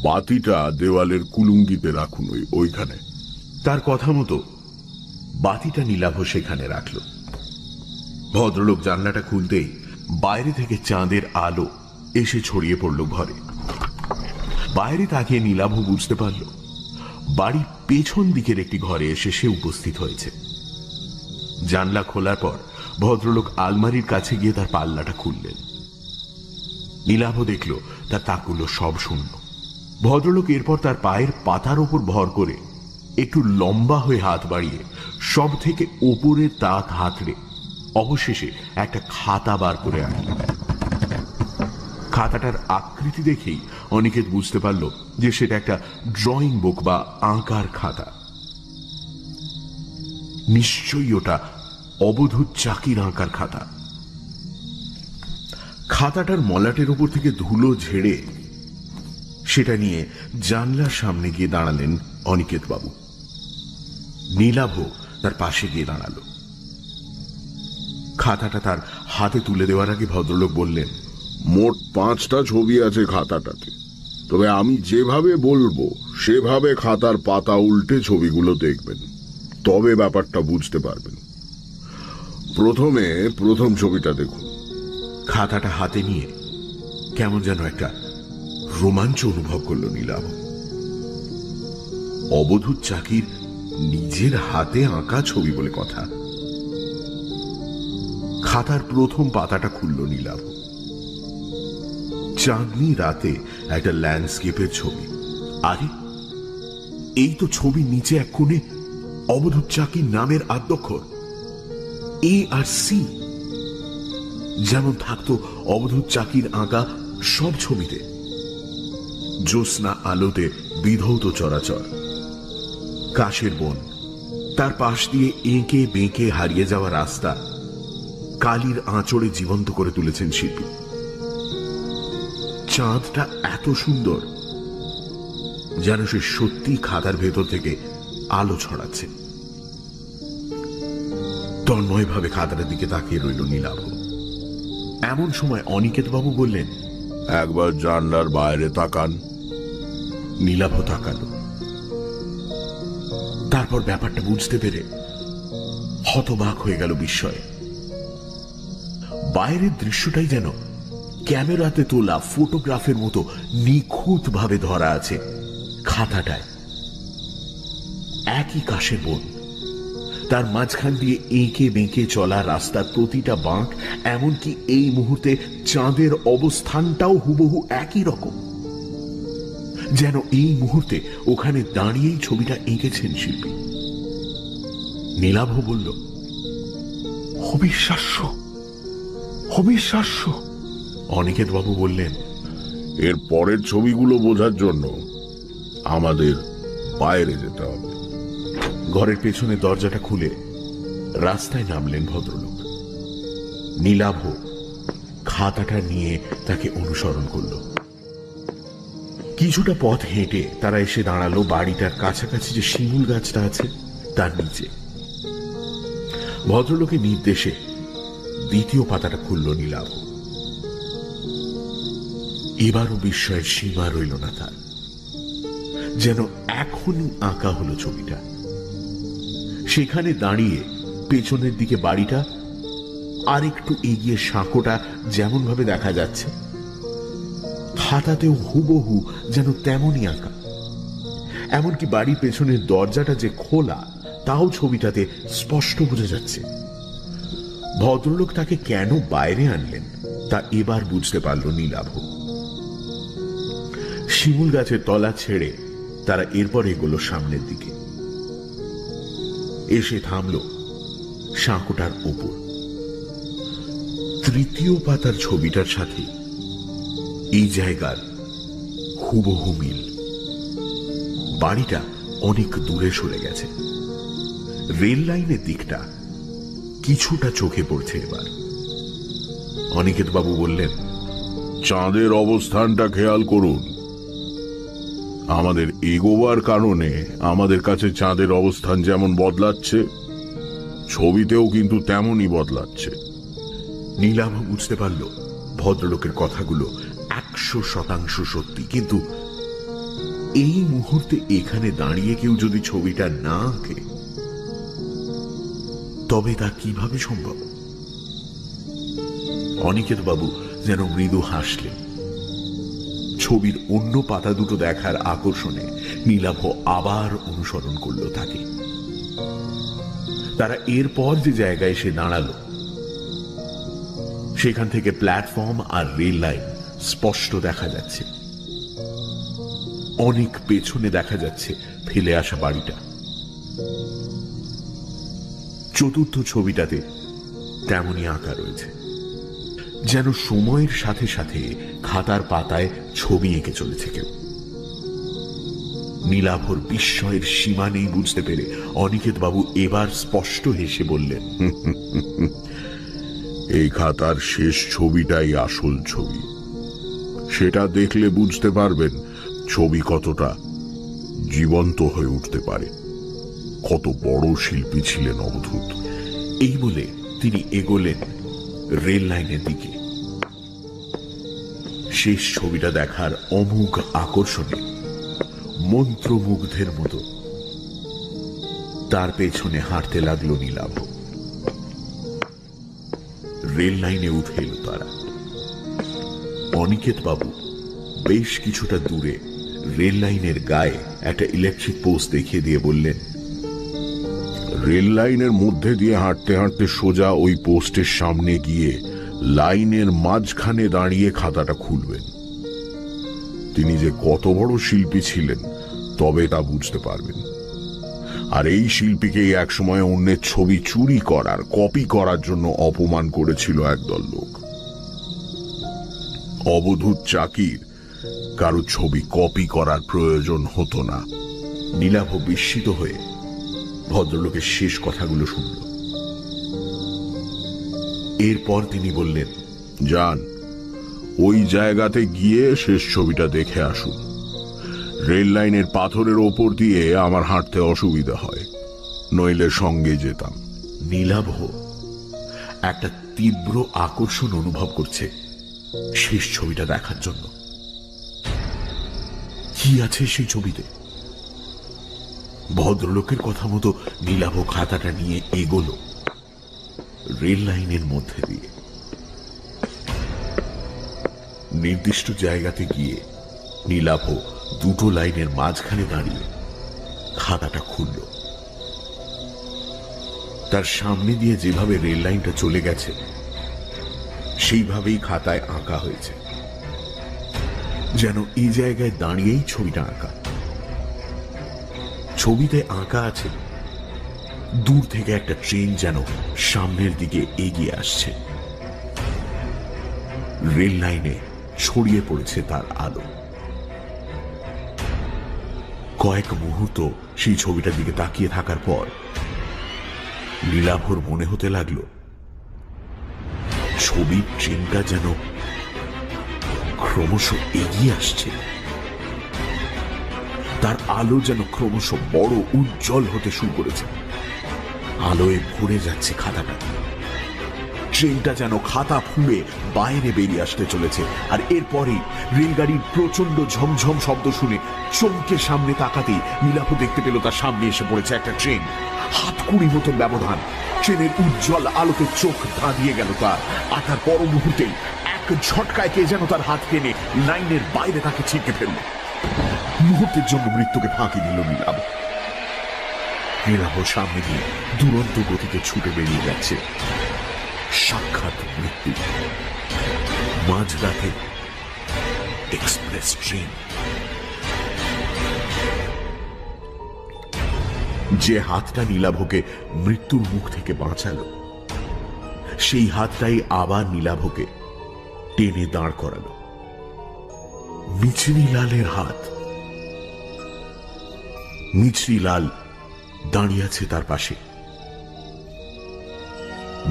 বাতিটা দেওয়ালের কুলুঙ্গিতে রাখুন ওইখানে। তার কথা মতো বাতিটা নীলাভ সেখানে রাখল। ভদ্রলোক জানলাটা খুলতেই বাইরে থেকে চাঁদের আলো এসে ছড়িয়ে পড়ল ঘরে। বাইরে তাকিয়ে নীলাভ বুঝতে পারল বাড়ির পেছন দিকের একটি ঘরে এসে সে উপস্থিত হয়েছে। জানলা খোলার পর ভদ্রলোক আলমারির কাছে গিয়ে তার পাল্লাটা খুললেন। নীলাভ দেখল তার তাকগুলো সব শূন্য। ভদ্রলোক এরপর তার পায়ের পাতার ওপর ভর করে একটু লম্বা হয়ে হাত বাড়িয়ে সব থেকে ওপরের তাক হাতড়ে অবশেষে একটা খাতা বার করে আনলেন। খাতাটার আকৃতি দেখেই অনিকেত বুঝতে পারল যে সেটা একটা ড্রয়িং বুক বা আঁকার খাতা। নিশ্চয়ই ওটা অবধূত চাকির আঁকার খাতা। খাতাটার মলাটের উপর থেকে ধুলো ঝেড়ে সেটা নিয়ে জানলার সামনে গিয়ে দাঁড়ালেন অনিকেত বাবু। নীলাভ তার পাশে গিয়ে দাঁড়ালো। খাতাটা তার হাতে তুলে দেওয়ার আগে ভদ্রলোক বললেন, মোট 5টা ছবি আছে খাতাটাতে। তবে আমি যেভাবে বলবো সেভাবে খাতার পাতা উল্টে ছবিগুলো দেখবেন। তবে ব্যাপারটা বুঝতে পারবেন। প্রথমে প্রথম ছবিটা দেখুন। খাতাটা হাতে নিয়ে কেমন যেন একটা রোমাঞ্চ অনুভব করলো নীলাভ। অবধূত চাকির নিজের হাতে আঁকা ছবি বলে কথা। খাতার প্রথম পাতাটা খুলল নীলাভ। চাঁদনি রাতে একটা ল্যান্ডস্কেপের ছবি। আরে, এই তো ছবির নিচে এক কোণে অবধূত চাকির নামের আদ্যক্ষর এ আর সি, যেমন থাকতো অবধূত চাকির আঁকা সব ছবিতে। জ্যোৎস্না আলোতে বিধৌত চরাচর, কাশের বন, তার পাশ দিয়ে এঁকে বেঁকে হারিয়ে যাওয়া রাস্তা কালির আঁচড়ে জীবন্ত করে তুলেছেন শিল্পী। চাঁদটা এত সুন্দর যেন সে সত্যি খাতার ভেতর থেকে আলো ছড়াচ্ছে। তন্ময়ভাবে খাতাটার দিকে তাকিয়ে রইল নীলাভ। এমন সময় অনিকেত বাবু বললেন, একবার জানলার বাইরে তাকান। নীলাভ তাকালো। তারপর ব্যাপারটা বুঝতে পেরে হতবাক হয়ে গেল বিস্ময়ে। বাইরের দৃশ্যটাই যেন ক্যামেরাতে তোলা ফটোগ্রাফের মতো নিখুঁত ভাবে ধরা আছে খাতাটায়। একই কাশের বন, তার মাঝখান দিয়ে এঁকে বেঁকে চলা রাস্তার প্রতিটা বাঁক, এমনকি এই মুহূর্তে চাঁদের অবস্থানটাও হুবহু একই রকম। যেন এই মুহূর্তে ওখানে দাঁড়িয়েই ছবিটা এঁকেছেন শিল্পী। নীলাভ বলল, অবিশ্বাস্য, অবিশ্বাস্য। অনিকেত বাবু বললেন, এর পরের ছবিগুলো বোঝার জন্য আমাদের বাইরে যেতে হবে। ঘরের পেছনে দরজাটা খুলে রাস্তায় নামলেন ভদ্রলোক। নীলাভ খাতাটা নিয়ে তাকে অনুসরণ করল। কিছুটা পথ হেঁটে তারা এসে দাঁড়ালো বাড়িটার কাছাকাছি যে শিমুল গাছটা আছে তার নিচে। ভদ্রলোকের নির্দেশে দ্বিতীয় পাতাটা খুলল নীলাভ। এবারও বিস্ময়ের সীমা রইল না তার। যেন এখনই আঁকা হলো ছবিটা। সেখানে দাঁড়িয়ে পেছনের দিকে বাড়িটা, আর একটু এগিয়ে সাঁকোটা যেমন ভাবে দেখা যাচ্ছে, খাতাতেও হুবহু যেন তেমনই আঁকা। এমনকি বাড়ির পেছনের দরজাটা যে খোলা তাও ছবিটাতে স্পষ্ট বোঝা যাচ্ছে। ভদ্রলোক তাকে কেন বাইরে আনলেন তা এবার বুঝতে পারল নীলাভ। শিমুল গাছের তলা ছেড়ে তারা এরপর এগোলো সামনের দিকে। এসে থামল সাঁকোটার ওপর। তৃতীয় পাতার ছবিটার সাথে এই জায়গার হুবহু মিল। বাড়িটা অনেক দূরে সরে গেছে। রেল লাইনের দিকটা কিছুটা চোখে পড়ছে এবার। অনিকেত বাবু বললেন, চাঁদের অবস্থানটা খেয়াল করুন। আমাদের এগোবার কারণে আমাদের কাছে চাঁদের অবস্থান যেমন বদলাচ্ছে, ছবিতেও কিন্তু তেমনই বদলাচ্ছে। নীলাভ বুঝতে পারল ভদ্রলোকের কথাগুলো 100% সত্যি। কিন্তু এই মুহূর্তে এখানে দাঁড়িয়ে কেউ যদি ছবিটা না আঁকে তবে তা কিভাবে সম্ভব? অনিকেত বাবু যেন মৃদু হাসলেন। ছবির অন্য পাতা দুটো দেখার আকর্ষণে নীলাভ আবার অনুসরণ করল তাকে। তারা এরপর যে জায়গায় এসে দাঁড়ালো সেখান থেকে প্ল্যাটফর্ম আর রেল লাইন স্পষ্ট দেখা যাচ্ছে। অনেক পেছনে দেখা যাচ্ছে ফেলে আসা বাড়িটা। চতুর্থ ছবিটাতে তেমনই আঁকা রয়েছে, যেন সময়ের সাথে সাথে খাতার পাতায় ছবি এঁকে চলেছে কেউ। নীলাভর বিস্ময়ের সীমা নেই বুঝতে পেরে অনিকেত বাবু এবার স্পষ্ট হেসে বললেন, এই খাতার শেষ ছবিটাই আসল ছবি। সেটা দেখলে বুঝতে পারবেন ছবি কতটা জীবন্ত হয়ে উঠতে পারে। কত বড় শিল্পী ছিলেন অবধূত। এই বলে তিনি এগোলেন রেল লাইনের দিকে। শেষ ছবিটা দেখার অমোঘ আকর্ষণে মন্ত্রমুগ্ধের মতো তার পেছনে হাঁটতে লাগলো নীলাভ। রেল লাইনে উঠে এলো তারা। অনিকেত বাবু বেশ কিছুটা দূরে রেল লাইনের গায়ে একটা ইলেকট্রিক পোস্ট দেখিয়ে দিয়ে বললেন, রেল লাইনের মধ্যে দিয়ে হাঁটতে হাঁটতে সোজা ওই পোস্টের সামনে গিয়ে লাইনের মাঝখানে দাঁড়িয়ে খাতাটা খুলবেন। তিনি যে কত বড় শিল্পী ছিলেন তবে তা বুঝতে পারবেন। আর এই শিল্পীকেই একসময় অন্যের ছবি চুরি করার, কপি করার জন্য অপমান করেছিল একদল লোক। অবধূত চাকির কারো ছবি কপি করার প্রয়োজন হতো না। নীলাভ বিস্মিত হয়ে ভদ্রলোকের শেষ কথাগুলো শুনল। এরপর তিনি বললেন, যান, ওই জায়গাতে গিয়ে শেষ ছবিটা দেখে আসুন। রেল লাইনের পাথরের ওপর দিয়ে আমার হাঁটতে অসুবিধা হয়, নইলে সঙ্গে যেতাম। নীলাভ একটা তীব্র আকর্ষণ অনুভব করছে শেষ ছবিটা দেখার জন্য। কি আছে সেই ছবিতে? ভদ্রলোকের কথা মতো নীলাভ খাতাটা নিয়ে এগোলো রেল লাইনের মধ্যে দিয়ে। নির্দিষ্ট জায়গাতে গিয়ে নীলাভ দুটো লাইনের মাঝখানে দাঁড়িয়ে খাতাটা খুলল। তার সামনে দিয়ে যেভাবে রেল লাইনটা চলে গেছে সেইভাবেই খাতায় আঁকা হয়েছে, যেন এই জায়গায় দাঁড়িয়েই ছবিটা আঁকা। ছবিতে আঁকা আছে দূর থেকে একটা ট্রেন যেন সামনের দিকে এগিয়ে আসছে। রেল লাইনে ছড়িয়ে পড়েছে তার আলো। কয়েক মুহূর্ত সেই ছবিটার দিকে তাকিয়ে থাকার পর নীলাভর মনে হতে লাগলো ছবির ট্রেনটা যেন ক্রমশ এগিয়ে আসছে। তার আলো যেন ক্রমশ বড় উজ্জ্বল হতে শুরু করেছে। আলোয় ভরে যাচ্ছে খাতাটা। ট্রেনটা যেন খাতা ফুঁড়ে বাইরে বেরিয়ে আসতে চলেছে। আর এরপরেই রেলগাড়ির প্রচন্ড ঝমঝম শব্দ শুনে চমকে সামনে তাকাতেই নীলাভ দেখতে পেল তার সামনে এসে পড়েছে একটা ট্রেন। হাতকুড়ি মতন ব্যবধান। ট্রেনের উজ্জ্বল আলোতে চোখ ধাঁধিয়ে গেল তার। আর তার পর মুহূর্তেই এক ঝটকায় কে যেন তার হাত টেনে লাইনের বাইরে তাকে ছিটকে ফেলল। মুহূর্তের জন্য মৃত্যুকে ফাঁকি দিল নীলাভ। নীলাভ সামনে দিয়ে দুরন্ত গতিতে ছুটে বেরিয়ে যাচ্ছে। সাক্ষাৎ মৃত্যু। মাঝরাতে এক্সপ্রেস ট্রেন। যে হাতটা নীলাভকে মৃত্যুর মুখ থেকে বাঁচালো সেই হাতটাই আবার নীলাভকে টেনে দাঁড় করালো। মিছরিলালের হাত। মিছরিলাল দাঁড়িয়ে আছে তার পাশে।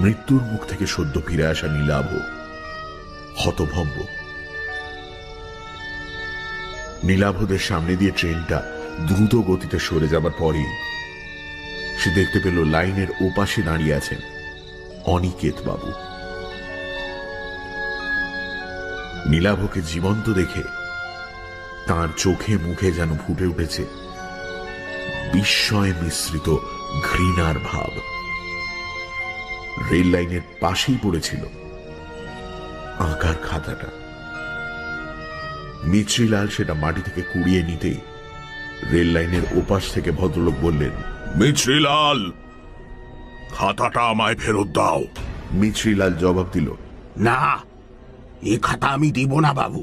মৃত্যুর মুখ থেকে সদ্য ফিরে আসা নীলাভ হতভম্ব। নীলাভদের সামনে দিয়ে ট্রেনটা দ্রুত গতিতে সরে যাবার পরেই সে দেখতে পেল লাইনের ওপাশে দাঁড়িয়ে আছেন অনিকেত বাবু। নীলাভকে জীবন্ত দেখে তার চোখে মুখে যেন ফুটে উঠেছে বিস্ময় মিশ্রিত ঘৃণার ভাব। রেল লাইনের পাশেই পড়েছিল আঁকার খাতাটা। মিছরিলাল সেটা মাটি থেকে কুড়িয়ে নিতেই রেল লাইনের ওপাশ থেকে ভদ্রলোক বললেন, মিছরিলাল, খাতাটা আমায় ফেরত দাও। মিছরিলাল জবাব দিল, না, এ খাতা আমি দিব না বাবু।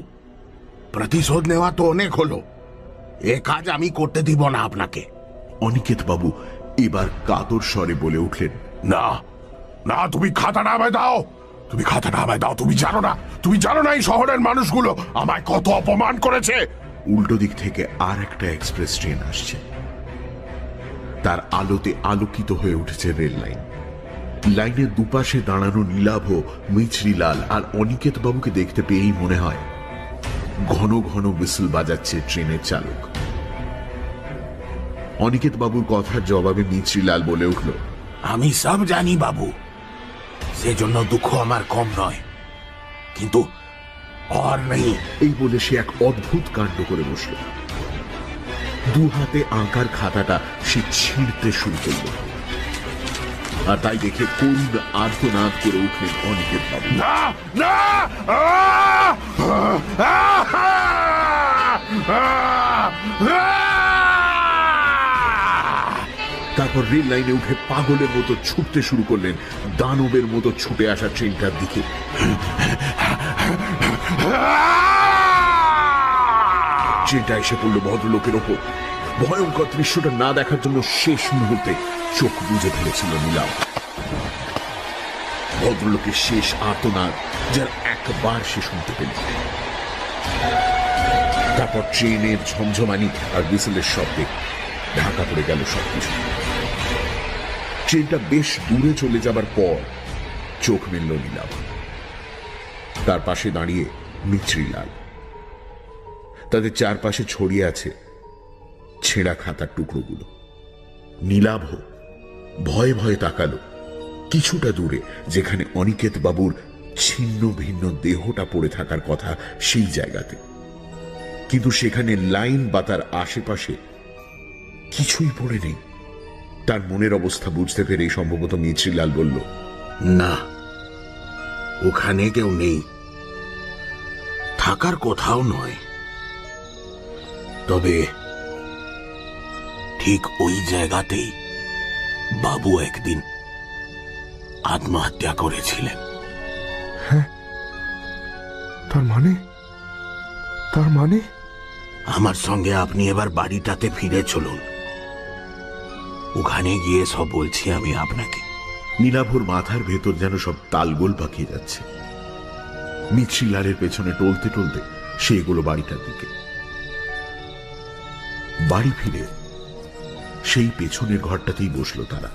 প্রতিশোধ নেওয়া তো অনেক হলো, এ কাজ আমি করতে দিব না আপনাকে। অনিকেত বাবু এবার কাতর স্বরে বলে উঠলেন, না না, তুমি খাতাটা আমায় দাও। তুমি খাতাটা আমায় দাও। তুমি জানো না এই শহরের মানুষগুলো আমায় কত অপমান করেছে। উল্টো দিক থেকে আর একটা এক্সপ্রেস ট্রেন আসছে। তার আলোতে আলোকিত হয়ে উঠেছে রেল লাইন। লাইনের দুপাশে দাঁড়ানো নীলাভ, মিছরিলাল আর অনিকেত বাবুকে দেখতে পেয়েই মনে হয় ঘন ঘন হুইসেল বাজাচ্ছে ট্রেনের চালক। অনিকেত বাবুর কথার জবাবে মিছরিলাল বলে উঠল, আমি সব জানি বাবু, সেজন্য দুঃখ আমার কম নয়, কিন্তু আর নেই। এই বলে সে এক অদ্ভুত কাণ্ড করে বসল। দু হাতে আঁকার খাতাটা সে ছিঁড়তে শুরু করল। আর তাই দেখে করুণ আর্তনাদ করে উঠলেন অনিকেত বাবু। না না তারপর রেল লাইনে উঠে পাগলের মতো ছুটতে শুরু করলেন দানবের মতো ছুটে আসা ট্রেনটার দিকে। ট্রেনটা এসে পড়ল ভদ্রলোকের ওপর। ভয়ঙ্কর দৃশ্যটা না দেখার জন্য শেষ মুহূর্তে চোখ বুজে ফেলেছিল নীলাভ। ভদ্রলোকের শেষ আর্তনাদ যার একবার সে শুনতে পেল। তারপর ট্রেনের ঝমঝমানি আর হুইসেলের শব্দে ঢাকা পড়ে গেল সবকিছু। ট্রেনটা বেশ দূরে চলে যাবার পর চোখ মেলল নীলাভ। তার পাশে দাঁড়িয়ে মিছরিলাল। তাদের চারপাশে ছড়িয়ে আছে ছেঁড়া খাতার টুকরোগুলো। নীলাভ ভয়ে ভয়ে তাকালো কিছুটা দূরে, যেখানে অনিকেত বাবুর ছিন্ন ভিন্ন দেহটা পড়ে থাকার কথা সেই জায়গাতে। কিন্তু সেখানে লাইন বা তার আশেপাশে কিছুই পড়ে নেই। তার মনের অবস্থা বুঝতে পেরে সম্ভবত মিছরিলাল বলল, না, ওখানে কেউ নেই, থাকার কোথাও নয়। তবে ঠিক ওই জায়গাতেই বাবু একদিন আত্মহত্যা করেছিলেন। তার মানে আমার সঙ্গে আপনি এবার বাড়িটাতে ফিরে চলুন, ওখানে গিয়ে সব বলছি আমি আপনাকে। নীলাভর মাথার ভেতর যেন সব তালগোল পাকিয়ে যাচ্ছে। মিছরিলালের পেছনে টলতে টলতে সে এগুলো বাড়িটার দিকে। বাড়ি ফিরে সেই পেছনের ঘরটাতেই বসলো তারা।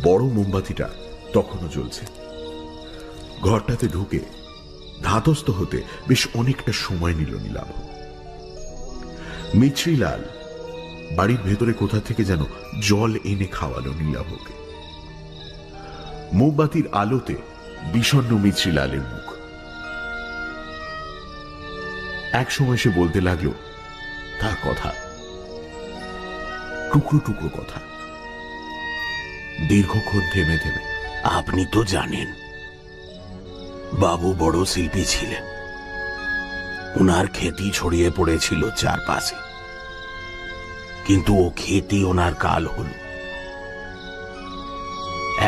বড় মোমবাতিটা তখনও জ্বলছে। ঘরটাতে ঢুকে ধাতস্থ হতে বেশ অনেকটা সময় নিল নীলাভ। মিছরিলাল বাড়ির ভেতরে কোথা থেকে যেন জল এনে খাওয়ালো নীলাভকে। মোমবাতির আলোতে বিষণ্ণ মিছরিলালের মুখ। এক সময় সে বলতে লাগলো তার কথা, টুকরো টুকরো কথা, দীর্ঘক্ষণ থেমে থেমে। আপনি তো জানেন বাবু বড় শিল্পী ছিলেন, ওনার খ্যাতি ছড়িয়ে পড়েছিল চারপাশে। কিন্তু ও খ্যাতি ওনার কাল হল।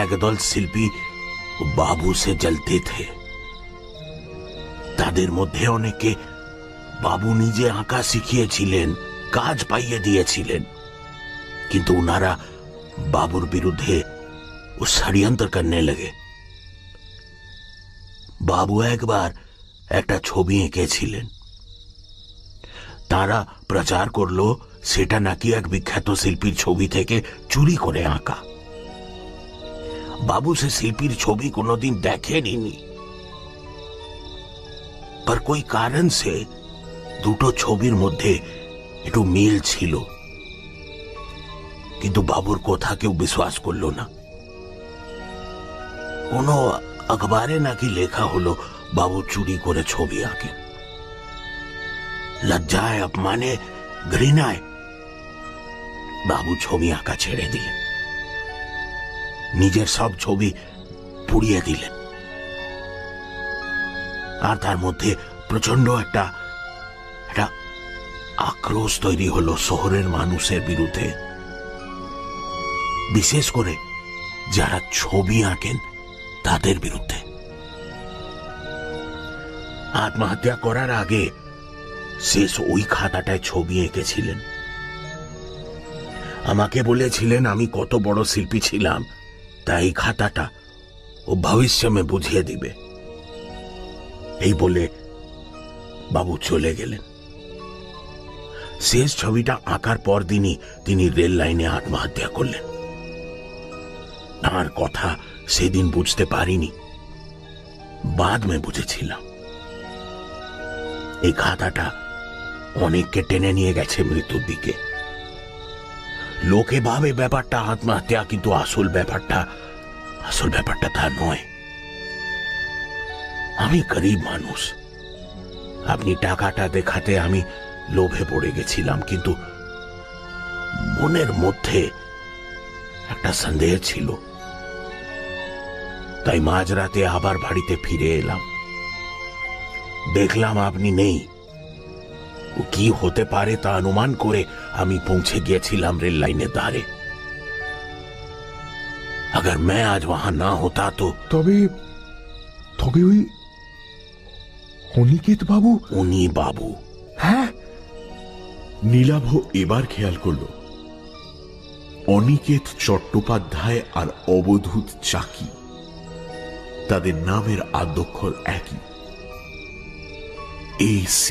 একদল শিল্পী বাবু সে জ্বলতে থে। তাদের মধ্যে অনেকে বাবু নিজে আঁকা শিখিয়েছিলেন, কাজ পাইয়ে দিয়েছিলেন, কিন্তু ওনারা বাবুর বিরুদ্ধে ও ষড়যন্ত্র করনে লগে। বাবু একবার একটা ছবি এঁকেছিলেন, তারা প্রচার করলো সেটা নাকি এক বিখ্যাত শিল্পীর ছবি থেকে চুরি করে আঁকা। বাবু সে শিল্পীর ছবি কোনোদিন দেখেনি, पर कोई कारण से দুটো ছবির মধ্যে একটু মিল ছিল, কিন্তু বাবুর কথা কেউ বিশ্বাস করলো না। কোনো अखबारे नाकि लेखा हलो बाबू चुरी करे छवि आके। लज्जाय अपमाने घृणाय बाबू छवि आঁকা ছেড়ে দিলেন, নিজের সব ছবি পুড়িয়ে দিলেন। আর তার মধ্যে প্রচন্ড একটা আক্রোশ তৈরি হলো শহরের মানুষের বিরুদ্ধে, বিশেষ করে যারা ছবি আঁকেন তাদের বিরুদ্ধে। আত্মহত্যা করার আগে শেষ ওই খাতাটায় ছবি এঁকেছিলেন। আমাকে বলেছিলেন আমি কত বড় শিল্পী ছিলাম, তাই খাতাটা ও ভবিষ্যতে বুঝিয়ে দিবে। এই বলে বাবু চলে গেলেন। শেষ ছবিটা আঁকার পর দিনই তিনি রেল লাইনে আত্মহত্যা করলেন। তার কথা সেদিন বুঝতে পারিনি, বাদ মে বুঝেছিলাম। এই খাতাটা অনেককে টেনে নিয়ে গেছে মৃত্যুর দিকে। লোকে ভাবে ব্যাপারটা আত্মহত্যা, কিন্তু আসল ব্যাপারটা তা নয়। আমি গরিব মানুষ, আপনি টাকাটা দেখাতে আমি লোভে পড়ে গেছিলাম, কিন্তু মনের মধ্যে একটা সন্দেহ ছিল। তাই মাঝরাতে আবার বাড়িতে ফিরে এলাম। দেখলাম আপনি নেই। ও কি হতে পারে তা অনুমান করে আমি পৌঁছে গিয়েছিলাম রেল লাইনের ধারে। अगर मैं आज वहां ना होता तो তবে তবে ওই অনিকেত বাবু। উনি বাবু। হ্যাঁ, নীলাভ এবার খেয়াল করল অনিকেত চট্টোপাধ্যায় আর অবধূত চাকি, তাদের নামের আদ্যক্ষর একই, AC।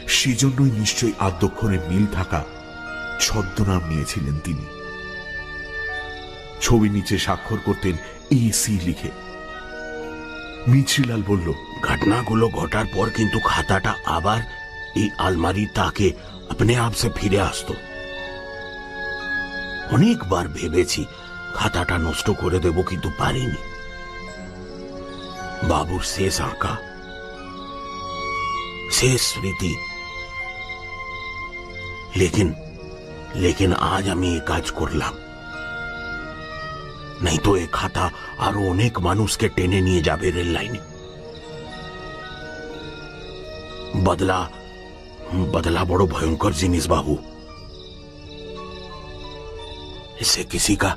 সেজন্যই নিশ্চয়ই আদ্যক্ষরে মিল থাকা ছদ্মনাম নিয়েছিলেন তিনি। ছবি নিচে স্বাক্ষর করতেন AC লিখে। মিছরিলাল বলল, ঘটনাগুলো ঘটার পর কিন্তু খাতাটা আবার এই আলমারির তাকে अपने आप से ফিরে আসতো। অনেকবার ভেবেছি খাতাটা নষ্ট করে দেব, কিন্তু পারিনি। বাবুর শেষ আঁকা, শেষ স্মৃতি। लेकिन आज আমি এই কাজ করলাম। नहीं तो एक खाता আরো অনেক মানুষকে টেনে নিয়ে যাবে রেল লাইনে। बदला बड़ो भयंकर जिनिस बाबू। इससे किसी का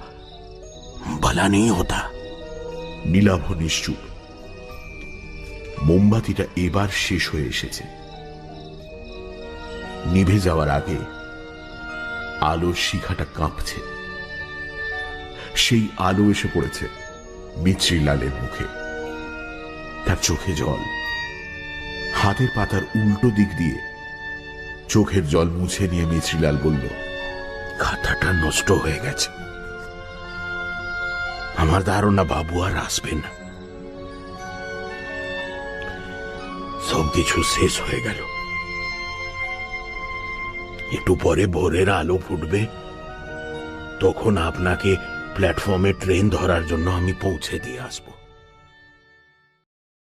भला नहीं होता। নীলাভ নিশ্চুপ। মোমবাতিটা এবার শেষ হয়ে এসেছে। নিভে যাওয়ার আগে আলোর শিখাটা কাঁপছে। সেই আলো এসে পড়েছে মিছরিলালের মুখে। তার চোখে জল। হাতের পাতার উল্টো দিক দিয়ে চোখের জল মুছে নিয়ে মিছরিলাল বলল, খাতাটা নষ্ট হয়ে গেছে। আমার ধারণা বাবু আর আসবেন না। সবকিছু শেষ হয়ে গেল। একটু পরে ভোরের আলো ফুটবে, তখন আপনাকে প্ল্যাটফর্মে ট্রেন ধরার জন্য আমি পৌঁছে দিয়ে আসবো।